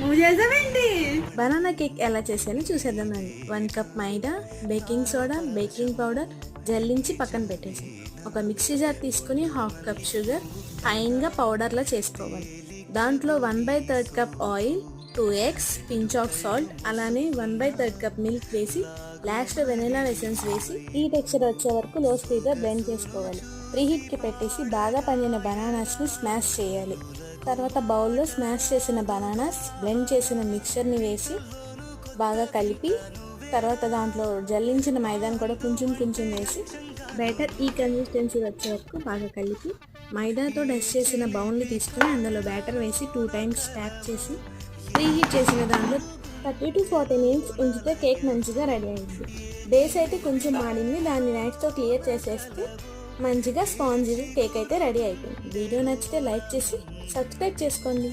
నువ్వు చేసావేంటి? Banana cake ఎలా చేసానో చూసేద్దామండి. 1 కప్ మైదా, బేకింగ్ సోడా, బేకింగ్ పౌడర్ జల్లించి పక్కన పెట్టేసి ఒక మిక్సీ జార్ తీసుకుని 1/2 కప్ షుగర్ ఫైన్గా పౌడర్లా చేసుకోవాలి. దాంట్లో 1/3 cup oil, 2 eggs, pinch of salt, అలానే 1/3 కప్ మిల్క్ వేసి లాస్ట్లో వెనిలా ఎసెన్స్ వేసి ఈ టెక్స్చర్ వచ్చే వరకు లో స్పీడ్గా బ్లెండ్ చేసుకోవాలి. ప్రీహీట్కి పెట్టేసి బాగా పండిన బనానాస్ని స్మాష్ చేయాలి. తర్వాత బౌల్లో స్మాష్ చేసిన బనానాస్, బ్లెండ్ చేసిన మిక్చర్ని వేసి బాగా కలిపి తర్వాత దాంట్లో జల్లించిన మైదాని కూడా కొంచెం కొంచెం వేసి బ్యాటర్ ఈ కన్సిస్టెన్సీ వచ్చే వరకు బాగా కలిపి మైదాతో డస్ట్ చేసిన బౌల్ని తీసుకుని అందులో బ్యాటర్ వేసి 2 టైమ్స్ ట్యాప్ చేసి ప్రీహీట్ చేసిన దాంట్లో 30 to 40 మినిట్స్ ఉంచితే కేక్ మంచిగా రెడీ అయింది. బేస్ అయితే కొంచెం మాడింది, దాన్ని నైఫ్తో క్లియర్ చేసేస్తే మంచిగా స్పాంజీ కేక్ అయితే రెడీ అయిపోయింది. వీడియో నచ్చితే లైక్ చేసి సబ్స్క్రైబ్ చేసుకోండి.